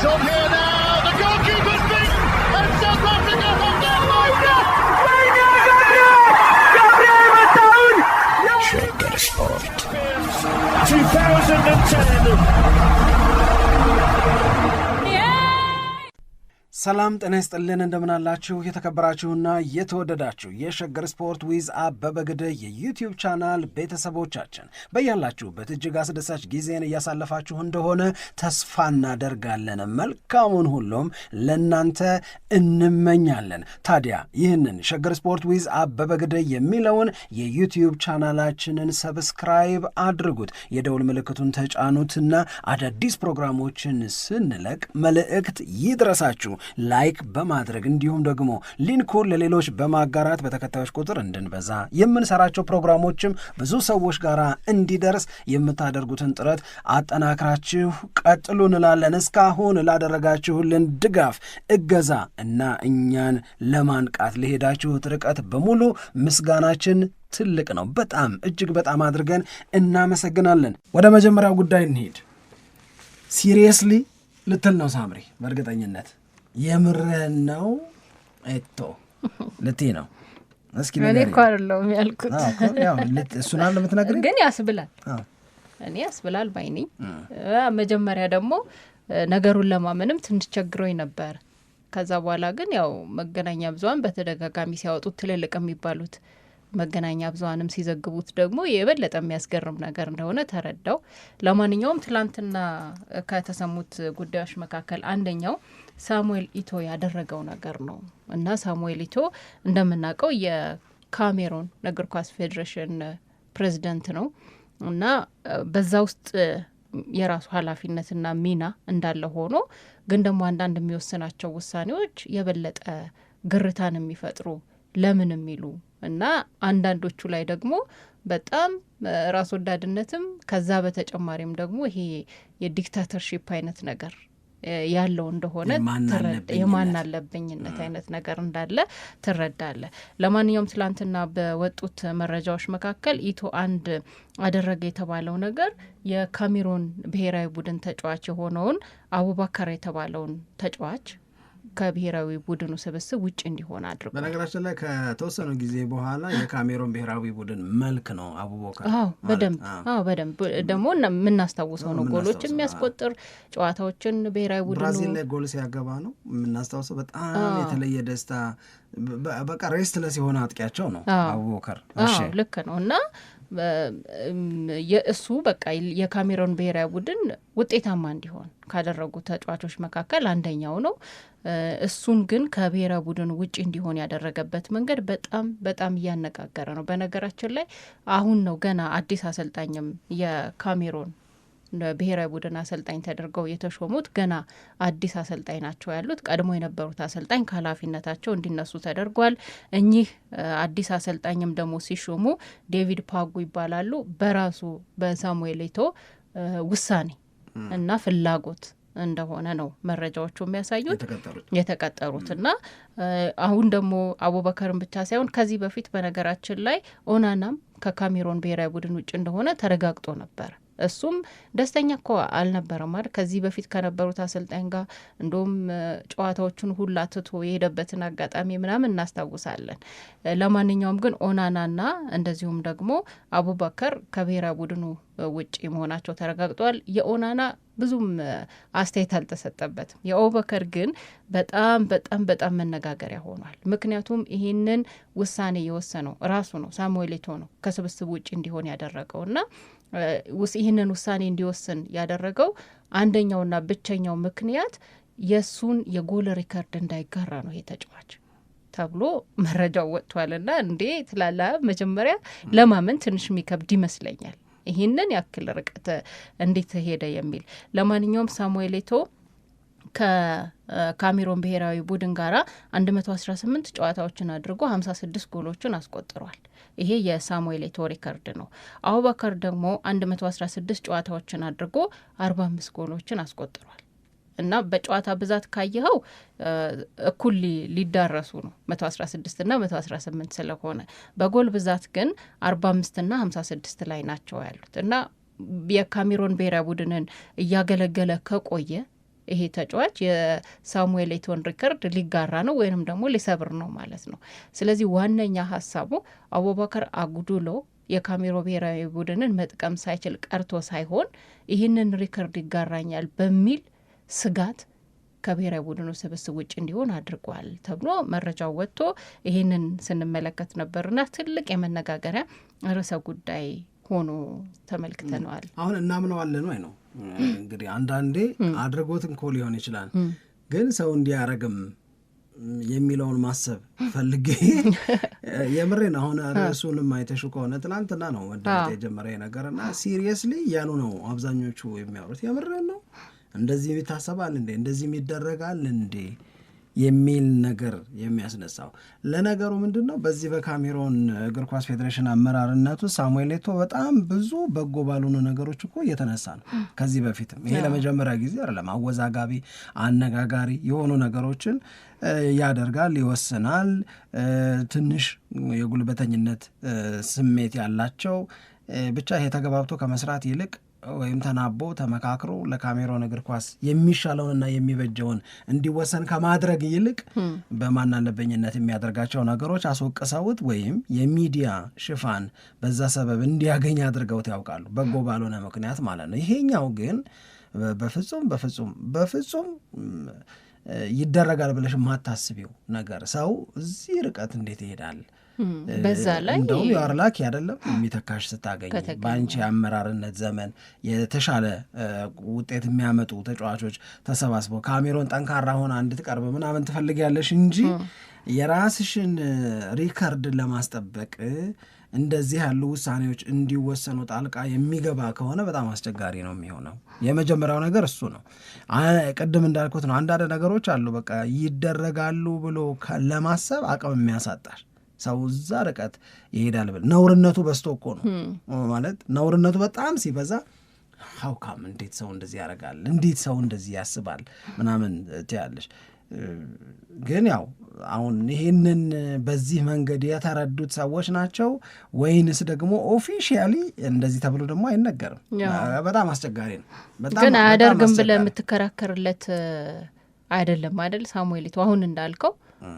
It's on here now. The goalkeeper's beaten, and South Africa have done Shagger Sport 2010. ሰላም ጤና ይስጥልን እንደምናላችሁ የተከበራችሁና የተወደዳችሁ የሸገር ስፖርት ዊዝ አበበ ግደይ የዩቲዩብ ቻናል ቤተሰቦቻችን በያላችሁበት እጅግ አስደሳች ጊዜን እያሳለፋችሁ እንደሆነ ተስፋ እናደርጋለን። መልካሙን ሁሉም ለናንተ እንመኛለን። ታዲያ ይህንን ሸገር ስፖርት ዊዝ አበበ ግደይ የሚለውን የዩቲዩብ ቻናላችንን ሰብስክራይብ አድርጉት፣ የደውል ምልክቱን ተጫኑትና አዳዲስ ፕሮግራሞችን ስንለቅ መልእክት ይድረሳችሁ። ላይክ በማድረግ እንዲሁም ደግሞ ሊንኩን ለሌሎች በማጋራት በተከታዮች ቁጥር እንድንበዛ የምንሰራቸው ፕሮግራሞችም ብዙ ሰዎች ጋር እንዲደርስ የምታደርጉትን ጥረት አጠናክራችሁ ቀጥሉ እንላለን። እስካሁን ላደረጋችሁልን ድጋፍ፣ እገዛ እና እኛን ለማንቃት ለሄዳችሁት ርቀት በሙሉ ምስጋናችን ትልቅ ነው። በጣም እጅግ በጣም አድርገን እናመሰግናለን። ወደ መጀመሪያው ጉዳይ እንሂድ። ሲሪየስሊ ልትል ነው ሳምሪ? በእርግጠኝነት የምርህን ነው? እቶ ልትይ ነው? እስኪ እኔ እኮ አይደለሁም ያልኩት። እሱን አለ የምትነግሪኝ? ግን ያስብላል። እኔ ያስብላል ባይ ነኝ። መጀመሪያ ደግሞ ነገሩን ለማመንም ትንሽ ቸግሮኝ ነበር። ከዛ በኋላ ግን ያው መገናኛ ብዙሃን በተደጋጋሚ ሲያወጡት ትልልቅ የሚባሉት መገናኛ ብዙሃንም ሲዘግቡት ደግሞ የበለጠ የሚያስገርም ነገር እንደሆነ ተረዳው። ለማንኛውም ትላንትና ከተሰሙት ጉዳዮች መካከል አንደኛው ሳሙኤል ኢቶ ያደረገው ነገር ነው እና ሳሙኤል ኢቶ እንደምናውቀው የካሜሮን እግር ኳስ ፌዴሬሽን ፕሬዚደንት ነው እና በዛ ውስጥ የራሱ ኃላፊነትና ሚና እንዳለ ሆኖ ግን ደግሞ አንዳንድ የሚወስናቸው ውሳኔዎች የበለጠ ግርታን የሚፈጥሩ ለምን የሚሉ እና አንዳንዶቹ ላይ ደግሞ በጣም ራስ ወዳድነትም ከዛ በተጨማሪም ደግሞ ይሄ የዲክታተርሺፕ አይነት ነገር ያለው እንደሆነ የማን አለብኝነት አይነት ነገር እንዳለ ትረዳለ። ለማንኛውም ትላንትና በወጡት መረጃዎች መካከል ኢቶ አንድ አደረገ የተባለው ነገር የካሜሮን ብሔራዊ ቡድን ተጫዋች የሆነውን አቡባከር የተባለውን ተጫዋች ከብሔራዊ ቡድኑ ስብስብ ውጭ እንዲሆን አድርጓል። በነገራችን ላይ ከተወሰኑ ጊዜ በኋላ የካሜሮን ብሔራዊ ቡድን መልክ ነው አቡበከር። በደንብ ደግሞ የምናስታውሰው ነው። ጎሎች የሚያስቆጥር ጨዋታዎችን ብሔራዊ ቡድኑ ብራዚል ላይ ጎል ሲያገባ ነው የምናስታውሰው። በጣም የተለየ ደስታ፣ በቃ ሬስትለስ የሆነ አጥቂያቸው ነው አቡበከር። ልክ ነው እና የእሱ በቃ የካሜሮን ብሔራዊ ቡድን ውጤታማ እንዲሆን ካደረጉ ተጫዋቾች መካከል አንደኛው ነው። እሱን ግን ከብሔራዊ ቡድን ውጭ እንዲሆን ያደረገበት መንገድ በጣም በጣም እያነጋገረ ነው። በነገራችን ላይ አሁን ነው ገና አዲስ አሰልጣኝም የካሜሮን ብሔራዊ ቡድን አሰልጣኝ ተደርገው የተሾሙት ገና አዲስ አሰልጣኝ ናቸው ያሉት። ቀድሞ የነበሩት አሰልጣኝ ከኃላፊነታቸው እንዲነሱ ተደርጓል። እኚህ አዲስ አሰልጣኝም ደግሞ ሲሾሙ ዴቪድ ፓጉ ይባላሉ። በራሱ በሳሙኤል ኢቶ ውሳኔ እና ፍላጎት እንደሆነ ነው መረጃዎቹ የሚያሳዩት የተቀጠሩት እና አሁን ደግሞ አቡበከርን ብቻ ሳይሆን ከዚህ በፊት በነገራችን ላይ ኦናናም ከካሜሮን ብሔራዊ ቡድን ውጭ እንደሆነ ተረጋግጦ ነበር። እሱም ደስተኛ እኮ አልነበረም አይደል? ከዚህ በፊት ከነበሩት አሰልጣኝ ጋር እንደውም ጨዋታዎቹን ሁላ ትቶ የሄደበትን አጋጣሚ ምናምን እናስታውሳለን። ለማንኛውም ግን ኦናናና እንደዚሁም ደግሞ አቡበከር ከብሔራዊ ቡድኑ ውጪ መሆናቸው ተረጋግጧል። የኦናና ብዙም አስተያየት አልተሰጠበትም። የአቡበከር ግን በጣም በጣም በጣም መነጋገሪያ ሆኗል። ምክንያቱም ይህንን ውሳኔ የወሰነው ራሱ ነው፣ ሳሙኤል ኢቶ ነው ከስብስብ ውጪ እንዲሆን ያደረገው እና ይህንን ውሳኔ እንዲወስን ያደረገው አንደኛውና ብቸኛው ምክንያት የእሱን የጎል ሪከርድ እንዳይጋራ ነው ይሄ ተጫዋች ተብሎ መረጃው ወጥቷልና እንዴ ትላላ መጀመሪያ ለማመን ትንሽ የሚከብድ ይመስለኛል ይህንን ያክል ርቀት እንዴት ሄደ የሚል። ለማንኛውም ሳሙኤል ኢቶ ከካሜሮን ብሔራዊ ቡድን ጋራ 118 ጨዋታዎችን አድርጎ 56 ጎሎችን አስቆጥሯል። ይሄ የሳሙኤል ኢቶ ሪከርድ ነው። አቡበከር ደግሞ 116 ጨዋታዎችን አድርጎ 45 ጎሎችን አስቆጥሯል እና በጨዋታ ብዛት ካየኸው እኩል ሊዳረሱ ነው 116 እና 118 ስለሆነ፣ በጎል ብዛት ግን 45 እና 56 ላይ ናቸው ያሉት እና የካሜሮን ብሔራዊ ቡድንን እያገለገለ ከቆየ ይሄ ተጫዋች የሳሙኤል ኤቶን ሪከርድ ሊጋራ ነው ወይንም ደግሞ ሊሰብር ነው ማለት ነው። ስለዚህ ዋነኛ ሀሳቡ አቡበከር አጉዱሎ የካሜሮ ብሔራዊ ቡድንን መጥቀም ሳይችል ቀርቶ ሳይሆን ይህንን ሪከርድ ይጋራኛል በሚል ስጋት ከብሔራዊ ቡድኑ ስብስብ ውጭ እንዲሆን አድርጓል ተብሎ መረጃው ወጥቶ ይህንን ስንመለከት ነበርና ትልቅ የመነጋገሪያ ርዕሰ ጉዳይ ሆኖ ተመልክተነዋል። አሁን እናምነዋለን ወይ ነው እንግዲህ አንዳንዴ አድርጎትን እኮ ሊሆን ይችላል፣ ግን ሰው እንዲያረግም የሚለውን ማሰብ ፈልጌ የምሬን አሁን ርዕሱንም አይተሹ ከሆነ ትናንትና ነው መደመጥ የጀመረ ነገርና ሲሪየስሊ እያሉ ነው አብዛኞቹ የሚያወሩት። የምሬን ነው እንደዚህ ይታሰባል እንዴ እንደዚህ ይደረጋል እንዴ የሚል ነገር የሚያስነሳው። ለነገሩ ምንድን ነው በዚህ በካሜሮን እግር ኳስ ፌዴሬሽን አመራርነቱ ሳሙኤል ኤቶ በጣም ብዙ በጎ ባልሆኑ ነገሮች እኮ እየተነሳ ነው ከዚህ በፊትም። ይሄ ለመጀመሪያ ጊዜ አይደለም። አወዛጋቢ አነጋጋሪ የሆኑ ነገሮችን ያደርጋል፣ ይወስናል። ትንሽ የጉልበተኝነት ስሜት ያላቸው ብቻ ይሄ ተገባብቶ ከመስራት ይልቅ ወይም ተናቦ ተመካክሮ ለካሜሮን እግር ኳስ የሚሻለውንና የሚበጀውን እንዲወሰን ከማድረግ ይልቅ በማናለበኝነት የሚያደርጋቸው ነገሮች አስወቅሰውት ወይም የሚዲያ ሽፋን በዛ ሰበብ እንዲያገኝ አድርገውት ያውቃሉ፣ በጎ ባልሆነ ምክንያት ማለት ነው። ይሄኛው ግን በፍጹም ይደረጋል ብለሽ የማታስቢው ነገር ሰው እዚህ ርቀት እንዴት ይሄዳል? በዛ ላይ እንደውም የአርላኪ አይደለም የሚተካሽ ስታገኝ በአንቺ የአመራርነት ዘመን የተሻለ ውጤት የሚያመጡ ተጫዋቾች ተሰባስበው ካሜሮን ጠንካራ ሆና እንድትቀርብ ምናምን ትፈልጊያለሽ እንጂ የራስሽን ሪከርድ ለማስጠበቅ እንደዚህ ያሉ ውሳኔዎች እንዲወሰኑ ጣልቃ የሚገባ ከሆነ በጣም አስቸጋሪ ነው የሚሆነው። የመጀመሪያው ነገር እሱ ነው። ቅድም እንዳልኩት ነው። አንዳንድ ነገሮች አሉ በቃ ይደረጋሉ ብሎ ለማሰብ አቅም የሚያሳጣል። ሰው እዛ ርቀት ይሄዳል ብል ነውርነቱ በዝቶ እኮ ነው ማለት ነውርነቱ በጣም ሲበዛ ሀውካም እንዴት ሰው እንደዚህ ያደርጋል፣ እንዴት ሰው እንደዚህ ያስባል ምናምን ትያለሽ። ግን ያው አሁን ይህንን በዚህ መንገድ የተረዱት ሰዎች ናቸው ወይንስ ደግሞ ኦፊሻሊ እንደዚህ ተብሎ ደግሞ አይነገርም። በጣም አስቸጋሪ ነው። ግን አያደርግም ብለህ የምትከራከርለት አይደለም አይደል ሳሙኤል ኤቶ አሁን እንዳልከው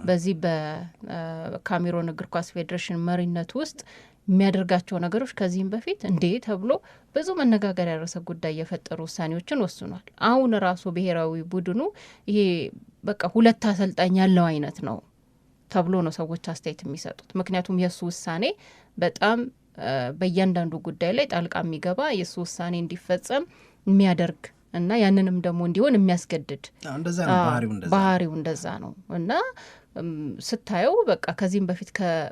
በዚህ በካሜሮን እግር ኳስ ፌዴሬሽን መሪነት ውስጥ የሚያደርጋቸው ነገሮች ከዚህም በፊት እንዴ ተብሎ ብዙ መነጋገሪያ ርዕሰ ጉዳይ የፈጠሩ ውሳኔዎችን ወስኗል። አሁን ራሱ ብሔራዊ ቡድኑ ይሄ በቃ ሁለት አሰልጣኝ ያለው አይነት ነው ተብሎ ነው ሰዎች አስተያየት የሚሰጡት። ምክንያቱም የእሱ ውሳኔ በጣም በእያንዳንዱ ጉዳይ ላይ ጣልቃ የሚገባ የእሱ ውሳኔ እንዲፈጸም የሚያደርግ እና ያንንም ደግሞ እንዲሆን የሚያስገድድ ባህሪው እንደዛ ነው እና ስታየው በቃ ከዚህም በፊት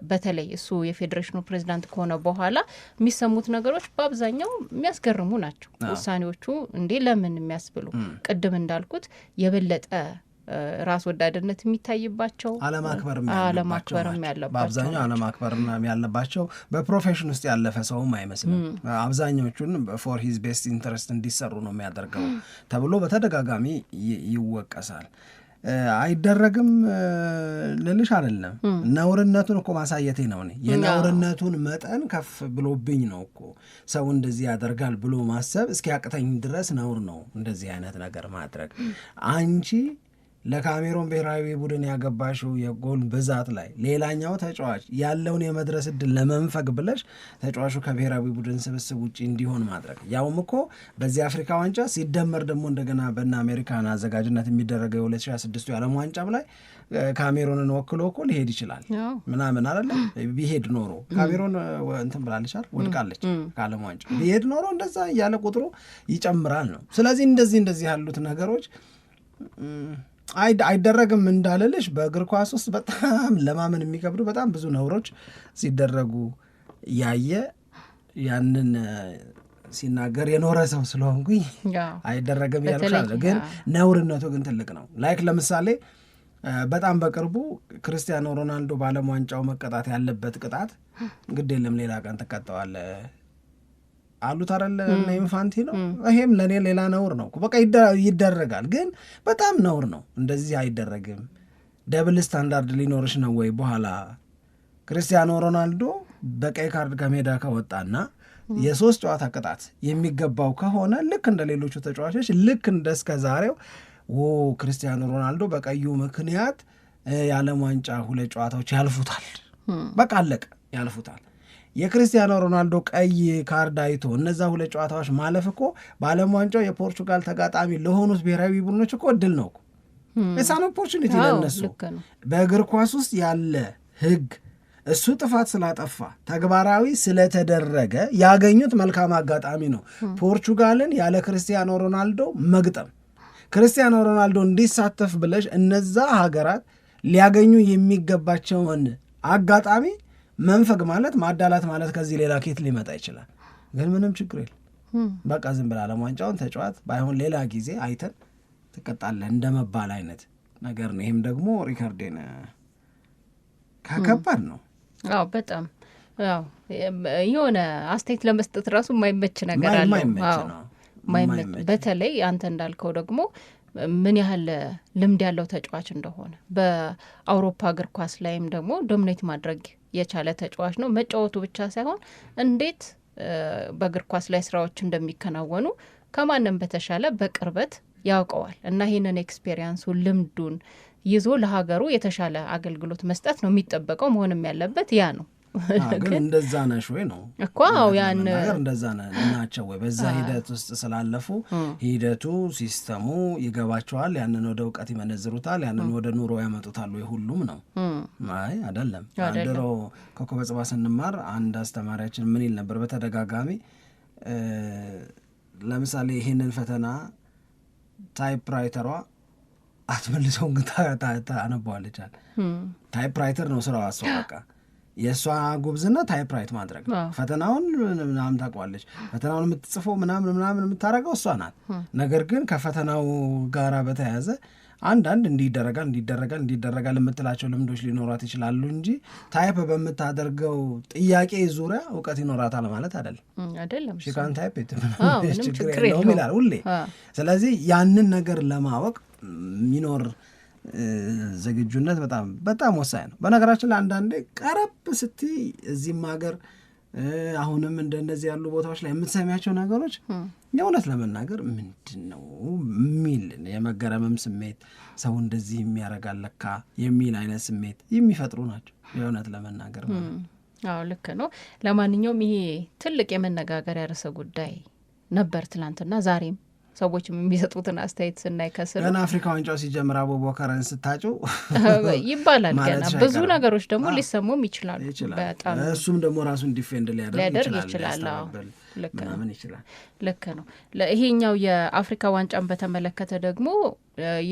በተለይ እሱ የፌዴሬሽኑ ፕሬዚዳንት ከሆነ በኋላ የሚሰሙት ነገሮች በአብዛኛው የሚያስገርሙ ናቸው። ውሳኔዎቹ እንዴ ለምን የሚያስብሉ ቅድም እንዳልኩት የበለጠ ራስ ወዳድነት የሚታይባቸው አለማክበርም ያለባቸው በአብዛኛው አለማክበርም ያለባቸው በፕሮፌሽን ውስጥ ያለፈ ሰውም አይመስልም። አብዛኞቹን ፎር ሂዝ ቤስት ኢንተረስት እንዲሰሩ ነው የሚያደርገው ተብሎ በተደጋጋሚ ይወቀሳል። አይደረግም ልልሽ አይደለም፣ ነውርነቱን እኮ ማሳየቴ ነው። የነውርነቱን መጠን ከፍ ብሎብኝ ነው እኮ ሰው እንደዚህ ያደርጋል ብሎ ማሰብ እስኪያቅተኝ ድረስ ነውር ነው እንደዚህ አይነት ነገር ማድረግ። አንቺ ለካሜሮን ብሔራዊ ቡድን ያገባሽው የጎል ብዛት ላይ ሌላኛው ተጫዋች ያለውን የመድረስ እድል ለመንፈግ ብለሽ ተጫዋቹ ከብሔራዊ ቡድን ስብስብ ውጭ እንዲሆን ማድረግ ያውም እኮ በዚህ አፍሪካ ዋንጫ ሲደመር ደግሞ እንደገና በእነ አሜሪካን አዘጋጅነት የሚደረገው የ2026 የዓለም ዋንጫም ላይ ካሜሮንን ወክሎ እኮ ሊሄድ ይችላል ምናምን አይደለ? ቢሄድ ኖሮ ካሜሮን እንትን ብላለቻል ወድቃለች ከዓለም ዋንጫ ቢሄድ ኖሮ እንደዛ እያለ ቁጥሩ ይጨምራል ነው። ስለዚህ እንደዚህ ያሉት ነገሮች አይደረግም እንዳልልሽ በእግር ኳስ ውስጥ በጣም ለማመን የሚከብዱ በጣም ብዙ ነውሮች ሲደረጉ ያንን ሲናገር የኖረ ሰው ስለሆንኩኝ አይደረግም ያልሻለ፣ ግን ነውርነቱ ግን ትልቅ ነው። ላይክ ለምሳሌ በጣም በቅርቡ ክርስቲያኖ ሮናልዶ በዓለም ዋንጫው መቀጣት ያለበት ቅጣት ግድ የለም ሌላ ቀን ተቀጠዋል አሉት አይደለ እና ኢንፋንቲኖ። ይሄም ለኔ ሌላ ነውር ነው። በቃ ይደረጋል፣ ግን በጣም ነውር ነው። እንደዚህ አይደረግም። ደብል ስታንዳርድ ሊኖርሽ ነው ወይ? በኋላ ክርስቲያኖ ሮናልዶ በቀይ ካርድ ከሜዳ ከወጣና የ3 ጨዋታ ቅጣት የሚገባው ከሆነ ልክ እንደ ሌሎቹ ተጫዋቾች ልክ እንደ እስከ ዛሬው ክርስቲያኖ ሮናልዶ በቀዩ ምክንያት የዓለም ዋንጫ 2 ጨዋታዎች ያልፉታል፣ በቃ አለቀ፣ ያልፉታል። የክርስቲያኖ ሮናልዶ ቀይ ካርድ አይቶ እነዛ 2 ጨዋታዎች ማለፍ እኮ በዓለም ዋንጫው የፖርቹጋል ተጋጣሚ ለሆኑት ብሔራዊ ቡድኖች እኮ እድል ነው። የሳን ኦፖርቹኒቲ ለነሱ በእግር ኳስ ውስጥ ያለ ህግ እሱ ጥፋት ስላጠፋ ተግባራዊ ስለተደረገ ያገኙት መልካም አጋጣሚ ነው ፖርቹጋልን ያለ ክርስቲያኖ ሮናልዶ መግጠም። ክርስቲያኖ ሮናልዶ እንዲሳተፍ ብለሽ እነዛ ሀገራት ሊያገኙ የሚገባቸውን አጋጣሚ መንፈግ ማለት ማዳላት ማለት ከዚህ ሌላ ኬት ሊመጣ ይችላል? ግን ምንም ችግር የለም። በቃ ዝም ብላ ዓለም ዋንጫውን ተጫዋት፣ ባይሆን ሌላ ጊዜ አይተን ትቀጣለህ እንደመባል አይነት ነገር ነው። ይህም ደግሞ ሪካርዴን ከባድ ነው። አዎ በጣም አዎ፣ የሆነ አስተያየት ለመስጠት ራሱ የማይመች ነገር አለው። ማይመች በተለይ አንተ እንዳልከው ደግሞ ምን ያህል ልምድ ያለው ተጫዋች እንደሆነ በአውሮፓ እግር ኳስ ላይም ደግሞ ዶሚኔት ማድረግ የቻለ ተጫዋች ነው። መጫወቱ ብቻ ሳይሆን እንዴት በእግር ኳስ ላይ ስራዎች እንደሚከናወኑ ከማንም በተሻለ በቅርበት ያውቀዋል እና ይህንን ኤክስፔሪንሱን ልምዱን ይዞ ለሀገሩ የተሻለ አገልግሎት መስጠት ነው የሚጠበቀው። መሆንም ያለበት ያ ነው። ግን እንደዛ ነሽ ወይ ነው እኮ ያን ነገር እንደዛ ናቸው ወይ? በዛ ሂደት ውስጥ ስላለፉ ሂደቱ ሲስተሙ ይገባቸዋል። ያንን ወደ እውቀት ይመነዝሩታል። ያንን ወደ ኑሮ ያመጡታል ወይ? ሁሉም ነው? አይ አይደለም። አንድሮ ኮከበ ጽባህ ስንማር አንድ አስተማሪያችን ምን ይል ነበር በተደጋጋሚ ለምሳሌ ይሄንን ፈተና ታይፕራይተሯ አትመልሰውን ግን ታነባዋለች። ታይፕራይተር ነው ስራው። አስዋቃ የእሷ ጉብዝና ታይፕራይት ማድረግ ነው። ፈተናውን ምናምን ታውቋለች። ፈተናውን የምትጽፈው ምናምን የምታደርገው እሷ ናት። ነገር ግን ከፈተናው ጋራ በተያያዘ አንዳንድ እንዲደረጋል የምትላቸው ልምዶች ሊኖራት ይችላሉ እንጂ ታይፕ በምታደርገው ጥያቄ ዙሪያ እውቀት ይኖራታል ማለት አይደለም። ሽካን ታይፕ ችግር የለውም ይላል ሁሌ። ስለዚህ ያንን ነገር ለማወቅ የሚኖር ዝግጁነት በጣም በጣም ወሳኝ ነው። በነገራችን ላይ አንዳንዴ ቀረብ ስትይ እዚህም ሀገር አሁንም እንደነዚህ ያሉ ቦታዎች ላይ የምትሰሚያቸው ነገሮች የእውነት ለመናገር ምንድን ነው የሚል የመገረምም ስሜት ሰው እንደዚህ የሚያረጋል ለካ የሚል አይነት ስሜት የሚፈጥሩ ናቸው የእውነት ለመናገር ማለት ነው። አዎ ልክ ነው። ለማንኛውም ይሄ ትልቅ የመነጋገሪያ ርዕሰ ጉዳይ ነበር ትላንትና ዛሬም ሰዎች የሚሰጡትን አስተያየት ስናይ ከስር ገና አፍሪካ ዋንጫው ሲጀምር አቡበከርን ስታጩ ይባላል። ገና ብዙ ነገሮች ደግሞ ሊሰሙም ይችላሉ። በጣም እሱም ደግሞ ራሱን ዲፌንድ ሊያደርግ ይችላል። ልክ ነው። ይሄኛው የአፍሪካ ዋንጫን በተመለከተ ደግሞ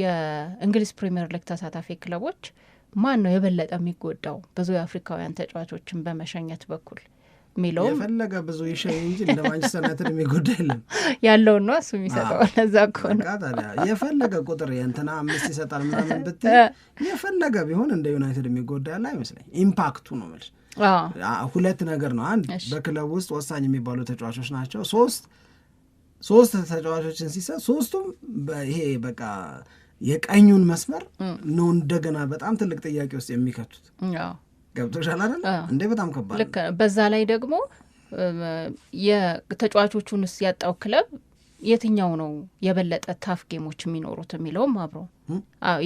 የእንግሊዝ ፕሪሚየር ሊግ ተሳታፊ ክለቦች ማን ነው የበለጠ የሚጎዳው ብዙ የአፍሪካውያን ተጫዋቾችን በመሸኘት በኩል ሚለውም የፈለገ ብዙ ይሸኝ እንጂ እንደ ማንቸስተር ዩናይትድ የሚጎዳ የለም ያለውን ነው እሱ የሚሰጠው። ለዛ ከሆነ የፈለገ ቁጥር የእንትና 5 ይሰጣል ምናምን ብትይ የፈለገ ቢሆን እንደ ዩናይትድ የሚጎዳ ያለ አይመስለኝ። ኢምፓክቱ ነው ማለት ሁለት ነገር ነው። አንድ በክለብ ውስጥ ወሳኝ የሚባሉ ተጫዋቾች ናቸው። ሶስት ተጫዋቾችን ሲሰጥ ሶስቱም ይሄ በቃ የቀኙን መስመር ነው እንደገና በጣም ትልቅ ጥያቄ ውስጥ የሚከቱት። ገብቶሻል አይደል እንዴ? በጣም ከባድ ልክ በዛ ላይ ደግሞ የተጫዋቾቹንስ ያጣው ክለብ የትኛው ነው የበለጠ ታፍ ጌሞች የሚኖሩት የሚለውም አብሮ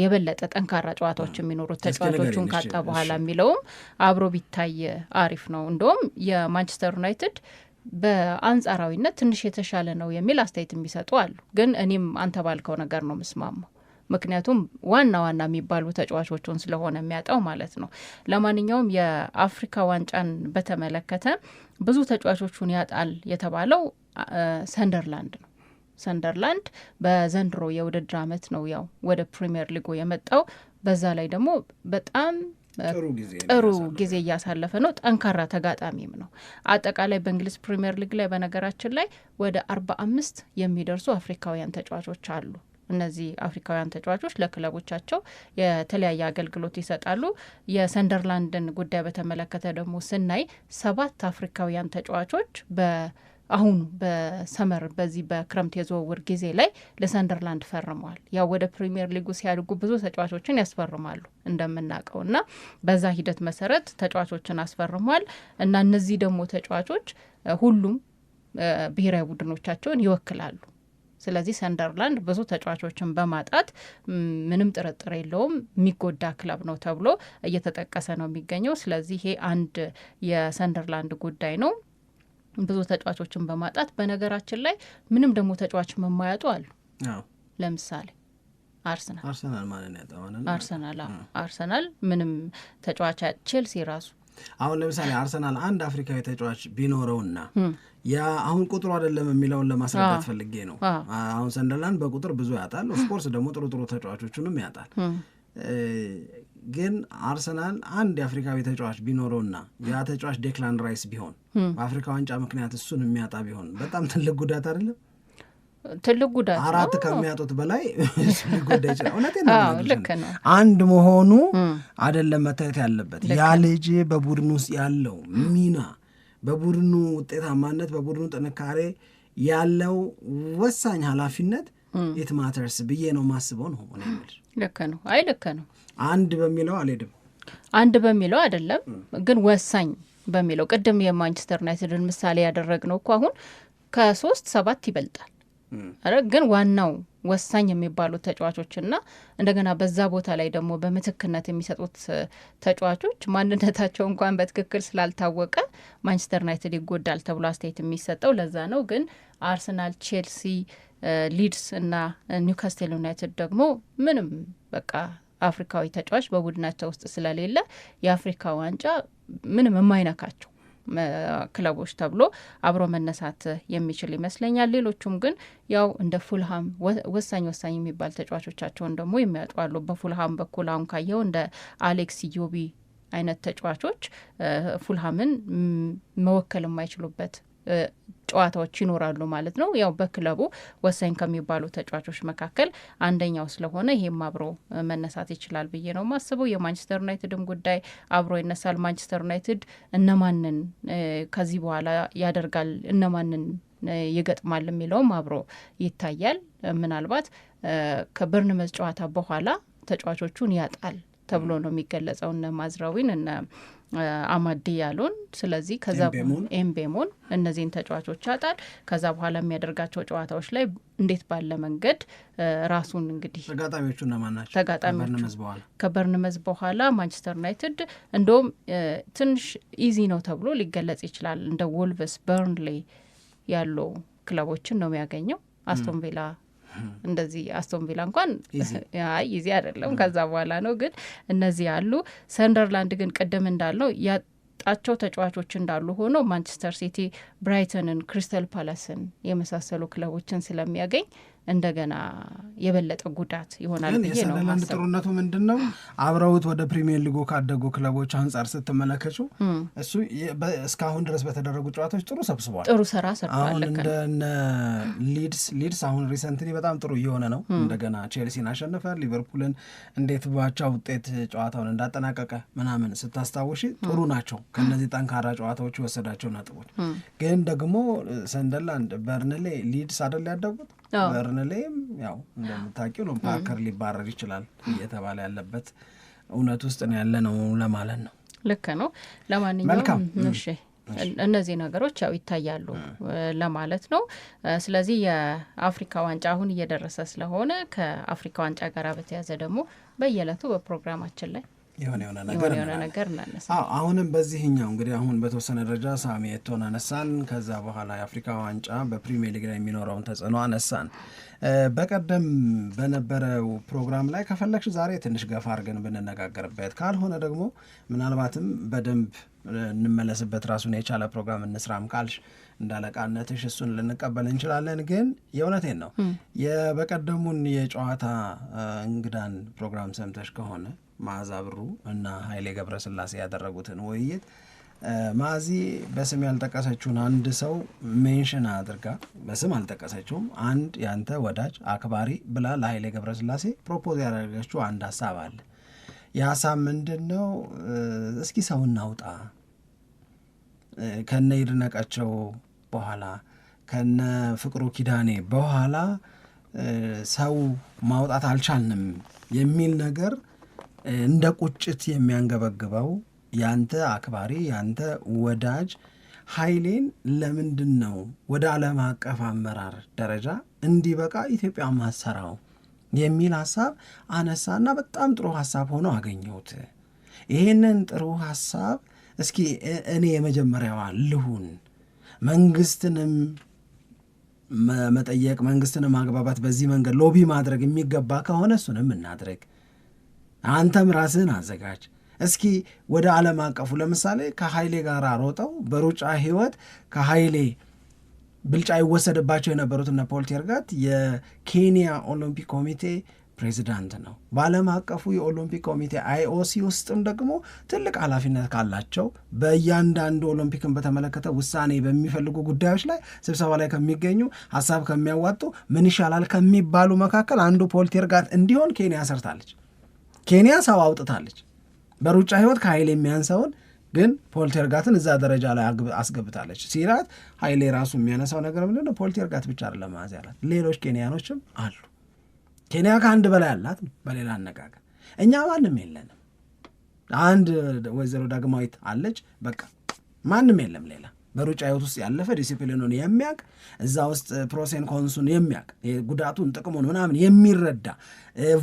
የበለጠ ጠንካራ ጨዋታዎች የሚኖሩት ተጫዋቾቹን ካጣ በኋላ የሚለውም አብሮ ቢታይ አሪፍ ነው። እንደውም የማንቸስተር ዩናይትድ በአንጻራዊነት ትንሽ የተሻለ ነው የሚል አስተያየት የሚሰጡ አሉ። ግን እኔም አንተ ባልከው ነገር ነው ምስማማው። ምክንያቱም ዋና የሚባሉ ተጫዋቾቹን ስለሆነ የሚያጣው ማለት ነው። ለማንኛውም የአፍሪካ ዋንጫን በተመለከተ ብዙ ተጫዋቾቹን ያጣል የተባለው ሰንደርላንድ ነው። ሰንደርላንድ በዘንድሮ የውድድር ዓመት ነው ያው ወደ ፕሪሚየር ሊጉ የመጣው። በዛ ላይ ደግሞ በጣም ጥሩ ጊዜ እያሳለፈ ነው። ጠንካራ ተጋጣሚም ነው። አጠቃላይ በእንግሊዝ ፕሪሚየር ሊግ ላይ በነገራችን ላይ ወደ 45 የሚደርሱ አፍሪካውያን ተጫዋቾች አሉ። እነዚህ አፍሪካውያን ተጫዋቾች ለክለቦቻቸው የተለያየ አገልግሎት ይሰጣሉ። የሰንደርላንድን ጉዳይ በተመለከተ ደግሞ ስናይ 7 አፍሪካውያን ተጫዋቾች አሁን በሰመር በዚህ በክረምት የዝውውር ጊዜ ላይ ለሰንደርላንድ ፈርመዋል። ያው ወደ ፕሪሚየር ሊጉ ሲያድጉ ብዙ ተጫዋቾችን ያስፈርማሉ እንደምናውቀው እና በዛ ሂደት መሰረት ተጫዋቾችን አስፈርመዋል እና እነዚህ ደግሞ ተጫዋቾች ሁሉም ብሔራዊ ቡድኖቻቸውን ይወክላሉ። ስለዚህ ሰንደርላንድ ብዙ ተጫዋቾችን በማጣት ምንም ጥርጥር የለውም የሚጎዳ ክለብ ነው ተብሎ እየተጠቀሰ ነው የሚገኘው። ስለዚህ ይሄ አንድ የሰንደርላንድ ጉዳይ ነው፣ ብዙ ተጫዋቾችን በማጣት። በነገራችን ላይ ምንም ደግሞ ተጫዋች የማያጡ አሉ። ለምሳሌ አርሰናል ማለት ያጣው አርሰናል ምንም ተጫዋች፣ ቼልሲ ራሱ አሁን ለምሳሌ አርሰናል አንድ አፍሪካዊ ተጫዋች ቢኖረውና ያ አሁን ቁጥሩ አይደለም የሚለውን ለማስረዳት ፈልጌ ነው። አሁን ሰንደርላንድ በቁጥር ብዙ ያጣል፣ ኦፍኮርስ ደግሞ ጥሩ ተጫዋቾቹንም ያጣል። ግን አርሰናል አንድ የአፍሪካዊ ተጫዋች ቢኖረውና ያ ተጫዋች ዴክላን ራይስ ቢሆን በአፍሪካ ዋንጫ ምክንያት እሱን የሚያጣ ቢሆን በጣም ትልቅ ጉዳት አይደለም? ትልቅ ጉዳት ነው። 4 ከሚያጡት በላይ ሊጎዳ ይችላል። እውነቴን ነው። ልክ ነው። አንድ መሆኑ አይደለም መታየት ያለበት፣ ያ ልጅ በቡድኑ ውስጥ ያለው ሚና፣ በቡድኑ ውጤታማነት፣ በቡድኑ ጥንካሬ ያለው ወሳኝ ኃላፊነት ኢት ማተርስ ብዬ ነው ማስበው ነው። ልክ ነው። አይ ልክ ነው። አንድ በሚለው አልሄድም። አንድ በሚለው አይደለም ግን ወሳኝ በሚለው ቅድም የማንቸስተር ዩናይትድን ምሳሌ ያደረግነው እኮ አሁን ከ3-7 ይበልጣል። ግን ዋናው ወሳኝ የሚባሉት ተጫዋቾችና እንደገና በዛ ቦታ ላይ ደግሞ በምትክነት የሚሰጡት ተጫዋቾች ማንነታቸው እንኳን በትክክል ስላልታወቀ ማንቸስተር ዩናይትድ ይጎዳል ተብሎ አስተያየት የሚሰጠው ለዛ ነው። ግን አርሰናል፣ ቼልሲ፣ ሊድስ እና ኒውካስትል ዩናይትድ ደግሞ ምንም በቃ አፍሪካዊ ተጫዋች በቡድናቸው ውስጥ ስለሌለ የአፍሪካ ዋንጫ ምንም የማይነካቸው ክለቦች ተብሎ አብሮ መነሳት የሚችል ይመስለኛል። ሌሎቹም ግን ያው እንደ ፉልሃም ወሳኝ የሚባል ተጫዋቾቻቸውን ደግሞ የሚያጡ አሉ። በፉልሃም በኩል አሁን ካየው እንደ አሌክስ ኢዮቢ አይነት ተጫዋቾች ፉልሃምን መወከል የማይችሉበት ጨዋታዎች ይኖራሉ ማለት ነው። ያው በክለቡ ወሳኝ ከሚባሉ ተጫዋቾች መካከል አንደኛው ስለሆነ ይሄም አብሮ መነሳት ይችላል ብዬ ነው ማስበው። የማንቸስተር ዩናይትድም ጉዳይ አብሮ ይነሳል። ማንቸስተር ዩናይትድ እነማንን ከዚህ በኋላ ያደርጋል፣ እነማንን ይገጥማል የሚለውም አብሮ ይታያል። ምናልባት ከበርንመዝ ጨዋታ በኋላ ተጫዋቾቹን ያጣል ተብሎ ነው የሚገለጸው፣ እነ ማዝራዊን እነ አማዲ ያሉን። ስለዚህ ከዛ ኤምቤሞን እነዚህን ተጫዋቾች ያጣል። ከዛ በኋላ የሚያደርጋቸው ጨዋታዎች ላይ እንዴት ባለ መንገድ ራሱን እንግዲህ ተጋጣሚዎቹ እነማን ናቸው? ከበርንመዝ በኋላ ማንቸስተር ዩናይትድ እንደውም ትንሽ ኢዚ ነው ተብሎ ሊገለጽ ይችላል። እንደ ወልቭስ፣ በርንሌ ያሉ ክለቦችን ነው የሚያገኘው። አስቶን ቪላ እንደዚህ አስቶን ቪላ እንኳን ይዚ አይደለም ከዛ በኋላ ነው። ግን እነዚህ ያሉ ሰንደርላንድ ግን ቅድም እንዳለው ያጣቸው ተጫዋቾች እንዳሉ ሆኖ ማንቸስተር ሲቲ ብራይተንን፣ ክሪስታል ፓላስን የመሳሰሉ ክለቦችን ስለሚያገኝ እንደገና የበለጠ ጉዳት ይሆናል ብዬ ነው ማሰብ። ጥሩነቱ ምንድን ነው? አብረውት ወደ ፕሪሚየር ሊጉ ካደጉ ክለቦች አንጻር ስትመለከቱ እሱ እስካሁን ድረስ በተደረጉ ጨዋታዎች ጥሩ ሰብስቧል፣ ጥሩ ስራ ሰርቷል። አሁን እንደነ ሊድስ አሁን ሪሰንትሊ በጣም ጥሩ እየሆነ ነው። እንደገና ቼልሲን አሸነፈ፣ ሊቨርፑልን እንዴት ባቻ ውጤት ጨዋታውን እንዳጠናቀቀ ምናምን ስታስታውሺ ጥሩ ናቸው። ከነዚህ ጠንካራ ጨዋታዎች የወሰዳቸው ነጥቦች ግን ደግሞ ሰንደርላንድ፣ በርንሌ፣ ሊድስ አይደል ያደጉት። በርንሌም ያው እንደምታውቂው ነው ፓርከር ሊባረር ይችላል እየተባለ ያለበት እውነት ውስጥ ነው ያለ ነው ለማለት ነው። ልክ ነው። ለማንኛውም እሺ እነዚህ ነገሮች ያው ይታያሉ ለማለት ነው። ስለዚህ የአፍሪካ ዋንጫ አሁን እየደረሰ ስለሆነ ከአፍሪካ ዋንጫ ጋር በተያያዘ ደግሞ በየዕለቱ በፕሮግራማችን ላይ የሆነ ነገር እናነሳ። አሁንም በዚህኛው እንግዲህ አሁን በተወሰነ ደረጃ ሳሚ ኤቶን አነሳን። ከዛ በኋላ የአፍሪካ ዋንጫ በፕሪሚየር ሊግ ላይ የሚኖረውን ተጽዕኖ አነሳን። በቀደም በነበረው ፕሮግራም ላይ ከፈለግሽ ዛሬ ትንሽ ገፋ አድርገን ብንነጋገርበት፣ ካልሆነ ደግሞ ምናልባትም በደንብ እንመለስበት ራሱን የቻለ ፕሮግራም እንስራም ካልሽ እንዳለቃነትሽ እሱን ልንቀበል እንችላለን። ግን የእውነቴን ነው የበቀደሙን የጨዋታ እንግዳን ፕሮግራም ሰምተሽ ከሆነ መዓዛ ብሩ እና ኃይሌ ገብረስላሴ ያደረጉትን ውይይት ማዚ በስም ያልጠቀሰችውን አንድ ሰው ሜንሽን አድርጋ በስም አልጠቀሰችውም፣ አንድ ያንተ ወዳጅ አክባሪ ብላ ለኃይሌ ገብረስላሴ ፕሮፖዝ ያደረገችው አንድ ሀሳብ አለ። የሀሳብ ምንድን ነው? እስኪ ሰው እናውጣ፣ ከነ ይድነቃቸው በኋላ ከነ ፍቅሩ ኪዳኔ በኋላ ሰው ማውጣት አልቻልንም የሚል ነገር እንደ ቁጭት የሚያንገበግበው ያንተ አክባሪ ያንተ ወዳጅ ኃይሌን ለምንድን ነው ወደ ዓለም አቀፍ አመራር ደረጃ እንዲበቃ ኢትዮጵያ ማሰራው የሚል ሀሳብ አነሳና በጣም ጥሩ ሀሳብ ሆኖ አገኘሁት። ይህንን ጥሩ ሀሳብ እስኪ እኔ የመጀመሪያዋ ልሁን፣ መንግስትንም መጠየቅ፣ መንግስትንም ማግባባት፣ በዚህ መንገድ ሎቢ ማድረግ የሚገባ ከሆነ እሱንም እናድርግ፣ አንተም ራስህን አዘጋጅ። እስኪ ወደ ዓለም አቀፉ ለምሳሌ ከኃይሌ ጋር ሮጠው በሩጫ ህይወት ከኃይሌ ብልጫ ይወሰድባቸው የነበሩት እነ ፖል ቴርጋት የኬንያ ኦሎምፒክ ኮሚቴ ፕሬዚዳንት ነው። በዓለም አቀፉ የኦሎምፒክ ኮሚቴ IOC ውስጥም ደግሞ ትልቅ ኃላፊነት ካላቸው በእያንዳንዱ ኦሎምፒክን በተመለከተ ውሳኔ በሚፈልጉ ጉዳዮች ላይ ስብሰባ ላይ ከሚገኙ ሀሳብ ከሚያዋጡ ምን ይሻላል ከሚባሉ መካከል አንዱ ፖል ቴርጋት እንዲሆን ኬንያ ሰርታለች። ኬንያ ሰው አውጥታለች። በሩጫ ህይወት ከኃይሌ የሚያንሰውን ግን ፖል ቴርጋትን እዛ ደረጃ ላይ አስገብታለች ሲላት ኃይሌ ራሱ የሚያነሳው ነገር ምንድን ነው? ፖል ቴርጋት ብቻ አይደለም መያዝ ያላት፣ ሌሎች ኬንያኖችም አሉ። ኬንያ ከአንድ በላይ አላት። በሌላ አነጋገር እኛ ማንም የለንም። አንድ ወይዘሮ ዳግማዊት አለች፣ በቃ ማንም የለም ሌላ በሩጫ ህይወት ውስጥ ያለፈ ዲሲፕሊኑን የሚያቅ እዛ ውስጥ ፕሮሴን ኮንሱን የሚያቅ ጉዳቱን ጥቅሙን ምናምን የሚረዳ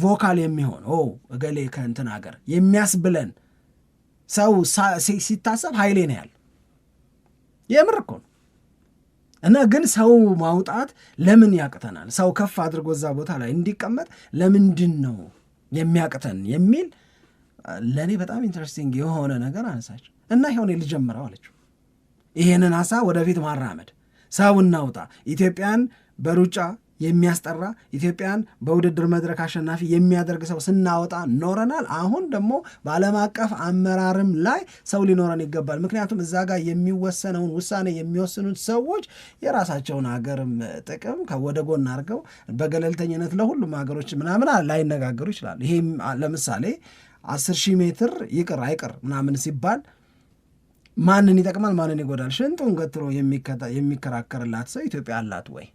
ቮካል የሚሆን እገሌ ከእንትን ሀገር የሚያስብለን ሰው ሲታሰብ ኃይሌ ነው ያለ። የምር እኮ ነው። እና ግን ሰው ማውጣት ለምን ያቅተናል? ሰው ከፍ አድርጎ እዛ ቦታ ላይ እንዲቀመጥ ለምንድን ነው የሚያቅተን የሚል ለእኔ በጣም ኢንትረስቲንግ የሆነ ነገር አነሳቸው እና ይሆን ልጀምረው አለችው። ይሄንን ሀሳብ ወደፊት ማራመድ፣ ሰው እናውጣ፣ ኢትዮጵያን በሩጫ የሚያስጠራ ኢትዮጵያን በውድድር መድረክ አሸናፊ የሚያደርግ ሰው ስናወጣ ኖረናል። አሁን ደግሞ በዓለም አቀፍ አመራርም ላይ ሰው ሊኖረን ይገባል። ምክንያቱም እዛ ጋር የሚወሰነውን ውሳኔ የሚወስኑት ሰዎች የራሳቸውን ሀገርም ጥቅም ወደ ጎን አድርገው በገለልተኝነት ለሁሉም ሀገሮች ምናምን ላይነጋገሩ ይችላል። ይሄም ለምሳሌ 10,000 ሜትር ይቅር አይቅር ምናምን ሲባል ማንን ይጠቅማል ማንን ይጎዳል? ሽንጡን ገትሮ የሚከራከርላት ሰው ኢትዮጵያ አላት ወይ?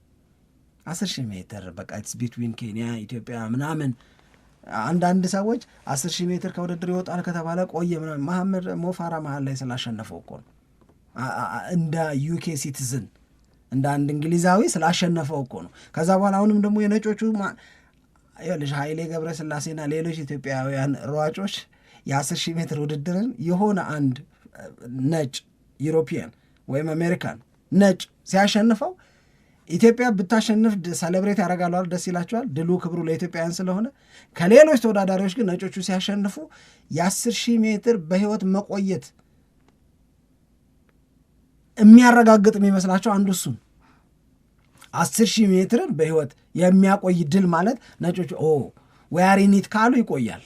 10,000 ሜትር በቃ ኢትስ ቢትዊን ኬንያ ኢትዮጵያ ምናምን። አንዳንድ ሰዎች 10,000 ሜትር ከውድድር ይወጣል ከተባለ ቆየ ምናምን። መሐመድ ሞፋራ መሀል ላይ ስላሸነፈው እኮ ነው። እንደ ዩኬ ሲቲዝን እንደ አንድ እንግሊዛዊ ስላሸነፈው እኮ ነው። ከዛ በኋላ አሁንም ደግሞ የነጮቹ ልጅ ኃይሌ ገብረ ስላሴና ሌሎች ኢትዮጵያውያን ሯጮች የ10,000 ሜትር ውድድርን የሆነ አንድ ነጭ ዩሮፒያን ወይም አሜሪካን ነጭ ሲያሸንፈው ኢትዮጵያ ብታሸንፍ ሰለብሬት ያደርጋሉ፣ ደስ ይላቸዋል። ድሉ ክብሩ ለኢትዮጵያውያን ስለሆነ። ከሌሎች ተወዳዳሪዎች ግን ነጮቹ ሲያሸንፉ የ10,000 ሜትር በህይወት መቆየት የሚያረጋግጥ የሚመስላቸው አንዱ እሱን 10,000 ሜትርን በህይወት የሚያቆይ ድል ማለት ነጮቹ ወያሪኒት ካሉ ይቆያል።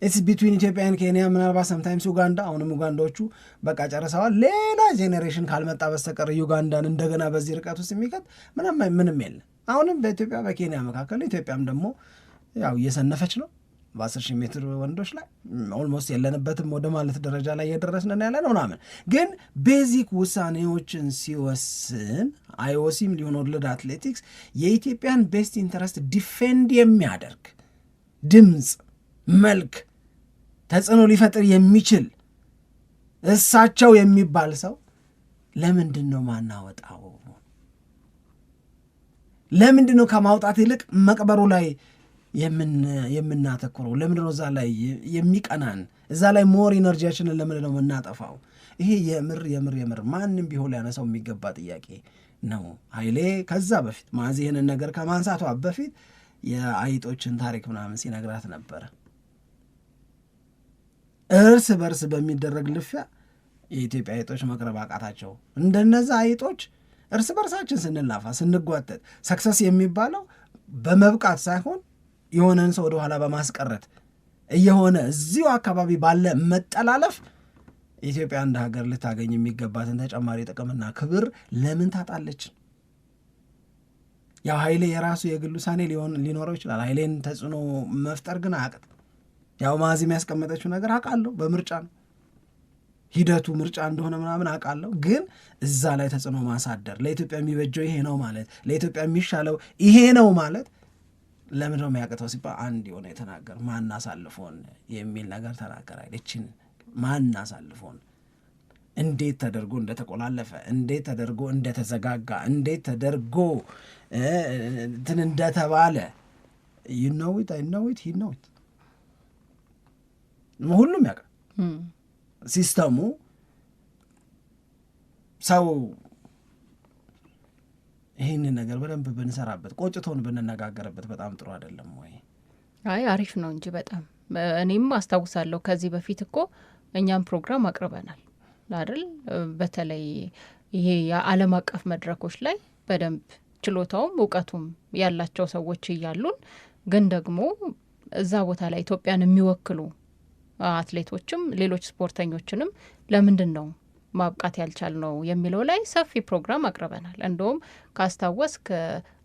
ኢትስ ቢትዊን ኢትዮጵያን ኬንያ፣ ምናልባት ሰምታይምስ ዩጋንዳ። አሁንም ዩጋንዳዎቹ በቃ ጨርሰዋል። ሌላ ጄኔሬሽን ካልመጣ በስተቀር ዩጋንዳን እንደገና በዚህ ርቀት ውስጥ የሚቀጥ ምንም የለም። አሁንም በኢትዮጵያ በኬንያ መካከል፣ ኢትዮጵያም ደግሞ ያው እየሰነፈች ነው በ10,000 ሜትር ወንዶች ላይ ኦልሞስት የለንበትም ወደ ማለት ደረጃ ላይ እየደረስን ያለ ነው ምናምን። ግን ቤዚክ ውሳኔዎችን ሲወስን IOCም ሊሆን ወርልድ አትሌቲክስ የኢትዮጵያን ቤስት ኢንተረስት ዲፌንድ የሚያደርግ ድምፅ፣ መልክ፣ ተጽዕኖ ሊፈጥር የሚችል እሳቸው የሚባል ሰው ለምንድን ነው ማናወጣው? ለምንድን ነው ከማውጣት ይልቅ መቅበሩ ላይ የምናተኩረው? ለምንድን ነው እዛ ላይ የሚቀናን? እዛ ላይ ሞር ኢነርጂያችንን ለምንድን ነው የምናጠፋው? ይሄ የምር ማንም ቢሆን ሊያነሳው የሚገባ ጥያቄ ነው። ኃይሌ ከዛ በፊት ማዚ ይህንን ነገር ከማንሳቷ በፊት የአይጦችን ታሪክ ምናምን ሲነግራት ነበረ። እርስ በርስ በሚደረግ ልፊያ የኢትዮጵያ አይጦች መቅረብ አቃታቸው። እንደነዛ አይጦች እርስ በርሳችን ስንላፋ ስንጓተት፣ ሰክሰስ የሚባለው በመብቃት ሳይሆን የሆነን ሰው ወደኋላ በማስቀረት እየሆነ እዚሁ አካባቢ ባለ መጠላለፍ ኢትዮጵያ እንደ ሀገር ልታገኝ የሚገባትን ተጨማሪ ጥቅምና ክብር ለምን ታጣለች? ያው ኃይሌ የራሱ የግል ውሳኔ ሊኖረው ይችላል። ኃይሌን ተጽዕኖ መፍጠር ግን አያቅት። ያው ማዚ የሚያስቀመጠችው ነገር አውቃለሁ፣ በምርጫ ነው ሂደቱ ምርጫ እንደሆነ ምናምን አውቃለሁ። ግን እዛ ላይ ተጽዕኖ ማሳደር ለኢትዮጵያ የሚበጀው ይሄ ነው ማለት፣ ለኢትዮጵያ የሚሻለው ይሄ ነው ማለት ለምን ነው የሚያቅተው ሲባል አንድ የሆነ የተናገር ማን አሳልፎን የሚል ነገር ተናገር። አይደችን ማን አሳልፎን እንዴት ተደርጎ እንደተቆላለፈ፣ እንዴት ተደርጎ እንደተዘጋጋ፣ እንዴት ተደርጎ እንትን እንደተባለ ይነውት አይነውት ይነውት ሁሉም ያውቃል። ሲስተሙ ሰው ይህንን ነገር በደንብ ብንሰራበት ቆጭቶን ብንነጋገርበት በጣም ጥሩ አይደለም ወይ? አይ አሪፍ ነው እንጂ በጣም እኔም አስታውሳለሁ ከዚህ በፊት እኮ እኛም ፕሮግራም አቅርበናል አይደል? በተለይ ይሄ የዓለም አቀፍ መድረኮች ላይ በደንብ ችሎታውም እውቀቱም ያላቸው ሰዎች እያሉን ግን ደግሞ እዛ ቦታ ላይ ኢትዮጵያን የሚወክሉ አትሌቶችም ሌሎች ስፖርተኞችንም ለምንድን ነው ማብቃት ያልቻል ነው የሚለው ላይ ሰፊ ፕሮግራም አቅርበናል። እንደውም ካስታወስክ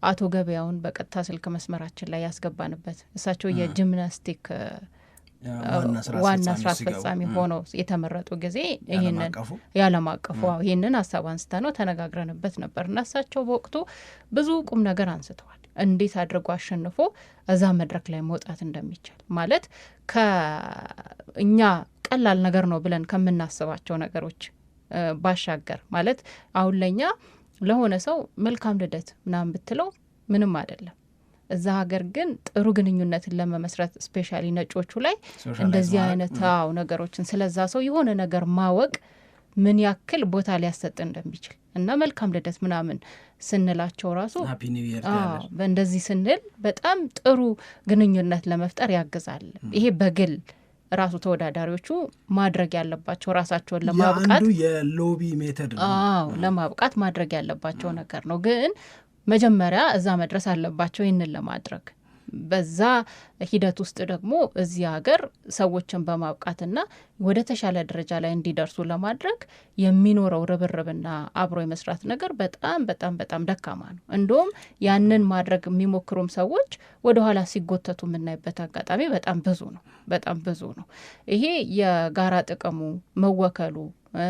አቶ ገበያውን በቀጥታ ስልክ መስመራችን ላይ ያስገባንበት እሳቸው የጂምናስቲክ ዋና ስራ አስፈጻሚ ሆነው የተመረጡ ጊዜ ይህንን የዓለም አቀፉ ይህንን ሀሳብ አንስተ ነው ተነጋግረንበት ነበር እና እሳቸው በወቅቱ ብዙ ቁም ነገር አንስተዋል። እንዴት አድርጎ አሸንፎ እዛ መድረክ ላይ መውጣት እንደሚቻል ማለት ከእኛ ቀላል ነገር ነው ብለን ከምናስባቸው ነገሮች ባሻገር ማለት አሁን ለኛ ለሆነ ሰው መልካም ልደት ምናምን ብትለው ምንም አይደለም። እዛ ሀገር ግን ጥሩ ግንኙነትን ለመመስረት ስፔሻሊ ነጮቹ ላይ እንደዚህ አይነት ነገሮችን ስለዛ ሰው የሆነ ነገር ማወቅ ምን ያክል ቦታ ሊያሰጥ እንደሚችል እና መልካም ልደት ምናምን ስንላቸው ራሱ በእንደዚህ ስንል በጣም ጥሩ ግንኙነት ለመፍጠር ያግዛል። ይሄ በግል ራሱ ተወዳዳሪዎቹ ማድረግ ያለባቸው ራሳቸውን ለማብቃት የሎቢ ሜተድ ለማብቃት ማድረግ ያለባቸው ነገር ነው። ግን መጀመሪያ እዛ መድረስ አለባቸው ይህንን ለማድረግ። በዛ ሂደት ውስጥ ደግሞ እዚህ ሀገር ሰዎችን በማብቃትና ወደ ተሻለ ደረጃ ላይ እንዲደርሱ ለማድረግ የሚኖረው ርብርብና አብሮ የመስራት ነገር በጣም በጣም በጣም ደካማ ነው። እንደውም ያንን ማድረግ የሚሞክሩም ሰዎች ወደኋላ ሲጎተቱ የምናይበት አጋጣሚ በጣም ብዙ ነው። ይሄ የጋራ ጥቅሙ መወከሉ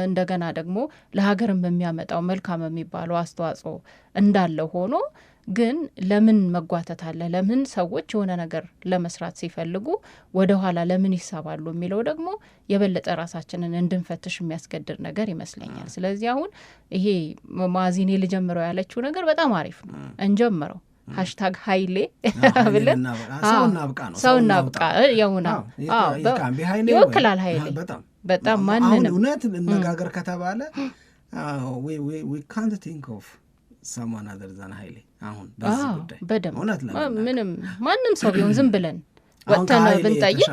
እንደገና ደግሞ ለሀገርም የሚያመጣው መልካም የሚባለው አስተዋጽኦ እንዳለው ሆኖ ግን ለምን መጓተት አለ? ለምን ሰዎች የሆነ ነገር ለመስራት ሲፈልጉ ወደ ኋላ ለምን ይሳባሉ የሚለው ደግሞ የበለጠ ራሳችንን እንድንፈትሽ የሚያስገድድ ነገር ይመስለኛል። ስለዚህ አሁን ይሄ ማዚኔ ልጀምረው ያለችው ነገር በጣም አሪፍ ነው። እንጀምረው ሃሽታግ ሀይሌ ብለን ሰው እናብቃ ይወክላል ሀይሌ በጣም ማንንም እውነት ነጋገር ከተባለ we can't think of someone other than ሀይሌ አሁን በዚህ ጉዳይ በደምብ ምንም ማንም ሰው ቢሆን ዝም ብለን ወጥተን ብንጠይቅ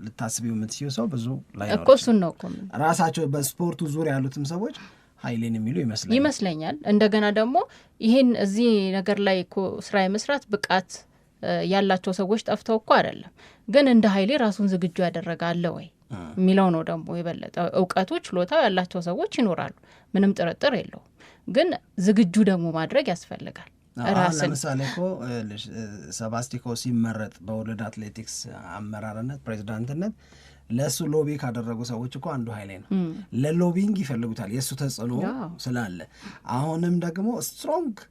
ልታስቢው የምትችይው ሰው ብዙ ላይ ነው እኮ እሱን ነው እኮ ራሳቸው በስፖርቱ ዙሪያ ያሉትም ሰዎች ሀይሌን የሚሉ ይመስለኛል። እንደገና ደግሞ ይህን እዚህ ነገር ላይ እኮ ስራ የመስራት ብቃት ያላቸው ሰዎች ጠፍተው እኮ አይደለም፣ ግን እንደ ሀይሌ ራሱን ዝግጁ ያደረገ አለ ወይ የሚለው ነው ደግሞ የበለጠ። እውቀቱ ችሎታው ያላቸው ሰዎች ይኖራሉ፣ ምንም ጥርጥር የለውም፣ ግን ዝግጁ ደግሞ ማድረግ ያስፈልጋል። ለምሳሌ እኮ ሰባስቲኮ ሲመረጥ በወርልድ አትሌቲክስ አመራርነት ፕሬዚዳንትነት ለእሱ ሎቢ ካደረጉ ሰዎች እኮ አንዱ ሀይሌ ነው። ለሎቢንግ ይፈልጉታል የእሱ ተጽዕኖ ስላለ። አሁንም ደግሞ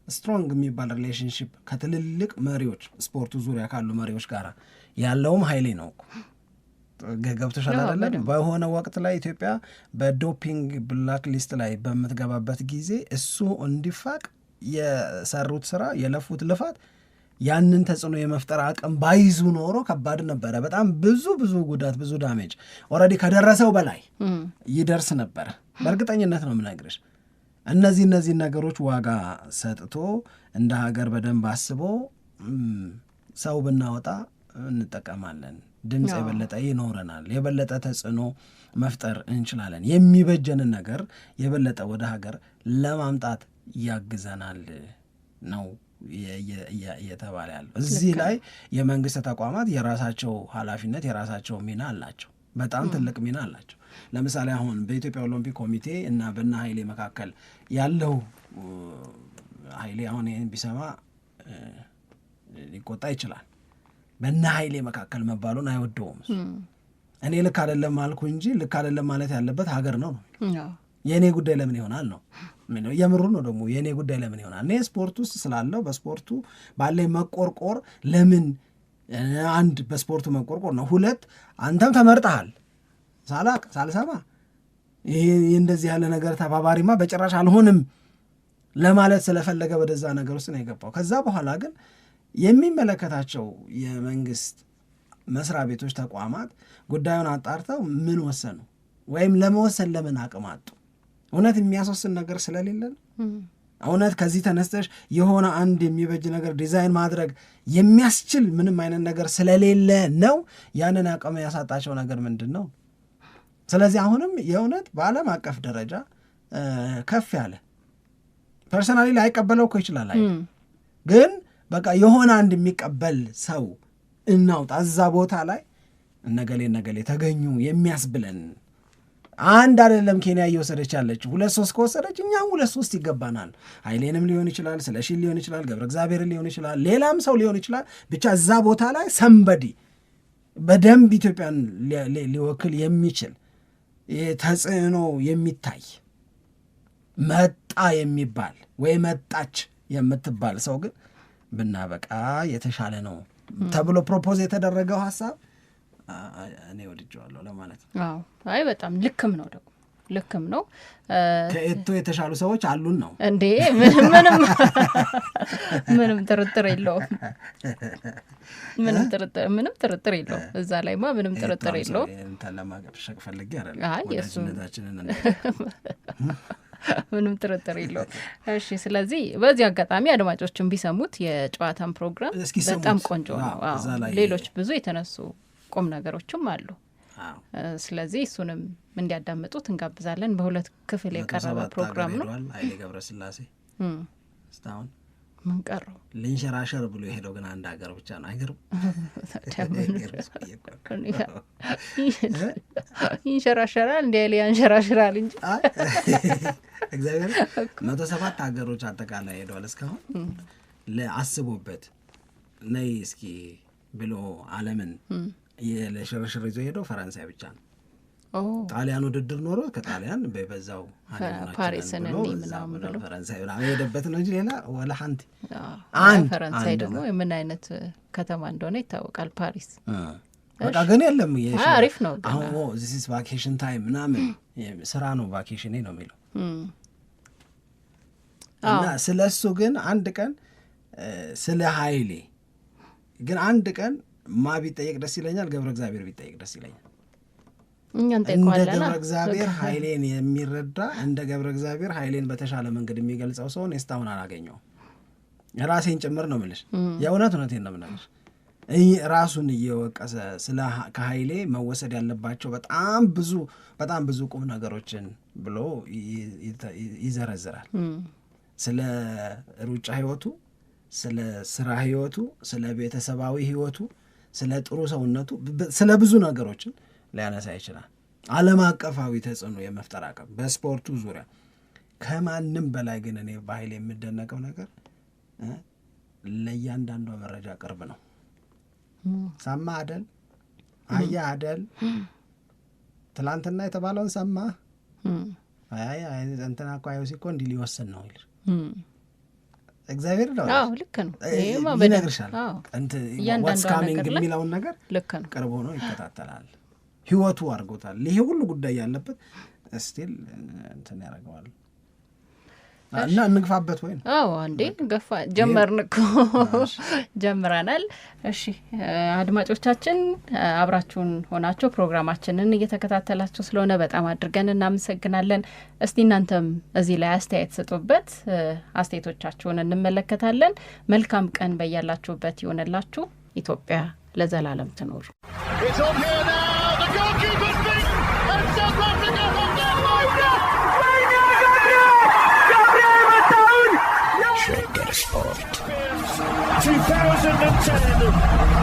ስትሮንግ የሚባል ሪሌሽንሽፕ ከትልልቅ መሪዎች ስፖርቱ ዙሪያ ካሉ መሪዎች ጋር ያለውም ሀይሌ ነው እኮ። ገብቶሻል አይደለም? በሆነ ወቅት ላይ ኢትዮጵያ በዶፒንግ ብላክ ሊስት ላይ በምትገባበት ጊዜ እሱ እንዲፋቅ የሰሩት ስራ የለፉት ልፋት ያንን ተጽዕኖ የመፍጠር አቅም ባይዙ ኖሮ ከባድ ነበረ። በጣም ብዙ ጉዳት ብዙ ዳሜጅ ኦልሬዲ ከደረሰው በላይ ይደርስ ነበረ። በእርግጠኝነት ነው የምነግርሽ። እነዚህ ነገሮች ዋጋ ሰጥቶ እንደ ሀገር በደንብ አስቦ ሰው ብናወጣ እንጠቀማለን። ድምፅ የበለጠ ይኖረናል። የበለጠ ተጽዕኖ መፍጠር እንችላለን። የሚበጀንን ነገር የበለጠ ወደ ሀገር ለማምጣት ያግዘናል ነው እየተባለ ያለው። እዚህ ላይ የመንግስት ተቋማት የራሳቸው ኃላፊነት የራሳቸው ሚና አላቸው። በጣም ትልቅ ሚና አላቸው። ለምሳሌ አሁን በኢትዮጵያ ኦሎምፒክ ኮሚቴ እና በእነ ሀይሌ መካከል ያለው ሀይሌ አሁን ይህን ቢሰማ ሊቆጣ ይችላል። በእነ ሀይሌ መካከል መባሉን አይወደውም። እኔ ልክ አይደለም አልኩ እንጂ ልክ አይደለም ማለት ያለበት ሀገር ነው። የእኔ ጉዳይ ለምን ይሆናል ነው የምሩ ነው። ደግሞ የእኔ ጉዳይ ለምን ይሆናል? እኔ ስፖርት ውስጥ ስላለው በስፖርቱ ባለኝ መቆርቆር ለምን አንድ በስፖርቱ መቆርቆር ነው። ሁለት አንተም ተመርጠሃል ሳላቅ ሳልሰማ ይሄ እንደዚህ ያለ ነገር ተባባሪማ በጭራሽ አልሆንም ለማለት ስለፈለገ ወደዛ ነገር ውስጥ ነው የገባው። ከዛ በኋላ ግን የሚመለከታቸው የመንግስት መስሪያ ቤቶች፣ ተቋማት ጉዳዩን አጣርተው ምን ወሰኑ ወይም ለመወሰን ለምን አቅም አጡ? እውነት የሚያስወስን ነገር ስለሌለ ነው? እውነት ከዚህ ተነስተሽ የሆነ አንድ የሚበጅ ነገር ዲዛይን ማድረግ የሚያስችል ምንም አይነት ነገር ስለሌለ ነው? ያንን አቅም ያሳጣቸው ነገር ምንድን ነው? ስለዚህ አሁንም የእውነት በዓለም አቀፍ ደረጃ ከፍ ያለ ፐርሰናሊ ላይቀበለው እኮ ይችላል። ግን በቃ የሆነ አንድ የሚቀበል ሰው እናውጣ እዛ ቦታ ላይ እነገሌ ተገኙ የሚያስብለን አንድ አይደለም። ኬንያ እየወሰደች ያለችው 2-3 ከወሰደች እኛም 2-3 ይገባናል። ኃይሌንም ሊሆን ይችላል፣ ስለሺን ሊሆን ይችላል፣ ገብረ እግዚአብሔርን ሊሆን ይችላል፣ ሌላም ሰው ሊሆን ይችላል። ብቻ እዛ ቦታ ላይ ሰንበዲ በደንብ ኢትዮጵያን ሊወክል የሚችል ተጽዕኖ የሚታይ መጣ የሚባል ወይ መጣች የምትባል ሰው ግን ብናበቃ የተሻለ ነው ተብሎ ፕሮፖዝ የተደረገው ሀሳብ እኔ ወድጄዋለሁ ለማለት ነው። አዎ አይ በጣም ልክም ነው፣ ደግሞ ልክም ነው። ከኤቶ የተሻሉ ሰዎች አሉን ነው እንዴ? ምንም ጥርጥር የለውም። ምንም ጥርጥር የለውም። እዛ ላይማ ምንም ጥርጥር የለውም። ለማገርሸቅ ፈልጌ አይደለም። አይ ምንም ጥርጥር የለውም። እሺ፣ ስለዚህ በዚህ አጋጣሚ አድማጮችን ቢሰሙት የጨዋታን ፕሮግራም በጣም ቆንጆ ነው። ሌሎች ብዙ የተነሱ ቁም ነገሮችም አሉ። ስለዚህ እሱንም እንዲያዳምጡት እንጋብዛለን። በሁለት ክፍል የቀረበ ፕሮግራም ነው። ኃይሌ ገብረስላሴ እስካሁን ምን ቀረው? ልንሸራሸር ብሎ የሄደው ግን አንድ ሀገር ብቻ ነው። አይገርም? ይንሸራሸራል እንዲ ያለ ያንሸራሽራል እንጂ እግዚአብሔር 107 ሀገሮች አጠቃላይ ሄደዋል እስካሁን። ለአስቡበት ነይ እስኪ ብሎ ዓለምን ለሽርሽር ይዞ ሄደው ፈረንሳይ ብቻ ነው። ጣሊያን ውድድር ኖሮ ከጣሊያን በበዛው ፓሪስን ምናምን ብሎ ፈረንሳይ ሄደበት ነው እንጂ ሌላ ወላ ሀንቲ ፈረንሳይ ደግሞ የምን አይነት ከተማ እንደሆነ ይታወቃል። ፓሪስ በቃ ግን የለም አሪፍ ነው። አሁን this is vacation time ምናምን ስራ ነው ቫኬሽኔ ነው የሚለው እና ስለሱ ግን አንድ ቀን ስለ ኃይሌ ግን አንድ ቀን ማ ቢጠየቅ ደስ ይለኛል፣ ገብረ እግዚአብሔር ቢጠየቅ ደስ ይለኛል። እንደ ገብረ እግዚአብሔር ኃይሌን የሚረዳ እንደ ገብረ እግዚአብሔር ኃይሌን በተሻለ መንገድ የሚገልጸው ሰውን እስካሁን አላገኘውም። ራሴን ጭምር ነው የምልሽ፣ የእውነቴን ነው የምልሽ። ራሱን እየወቀሰ ስለ ከኃይሌ መወሰድ ያለባቸው በጣም ብዙ ቁም ነገሮችን ብሎ ይዘረዝራል። ስለ ሩጫ ህይወቱ፣ ስለ ስራ ህይወቱ፣ ስለ ቤተሰባዊ ህይወቱ፣ ስለ ጥሩ ሰውነቱ፣ ስለ ብዙ ነገሮችን ሊያነሳ ይችላል። ዓለም አቀፋዊ ተጽዕኖ የመፍጠር አቅም በስፖርቱ ዙሪያ ከማንም በላይ ግን እኔ በኃይሌ የምደነቀው ነገር ለእያንዳንዷ መረጃ ቅርብ ነው። ሰማ አደል አያ አደል ትላንትና የተባለውን ሰማ አይ እንትና እኮ አይወሲ እኮ እንዲህ ሊወስን ነው ይልሽ እግዚአብሔር ነው። አዎ ልክ ነው። ይሄማ በደግርሻል ዋትስ ካሚንግ የሚለውን ነገር ቅርብ ሆኖ ይከታተላል። ህይወቱ አድርጎታል። ይሄ ሁሉ ጉዳይ ያለበት ስቲል እንትን ያደርገዋል እና እንግፋበት ወይ? አዎ አንዴ ገፋ ጀመርን እኮ ጀምረናል። እሺ አድማጮቻችን አብራችሁን ሆናችሁ ፕሮግራማችንን እየተከታተላችሁ ስለሆነ በጣም አድርገን እናመሰግናለን። እስቲ እናንተም እዚህ ላይ አስተያየት ስጡበት፣ አስተያየቶቻችሁን እንመለከታለን። መልካም ቀን በያላችሁበት ይሆንላችሁ። ኢትዮጵያ ለዘላለም ትኖር። Shake Sport 2010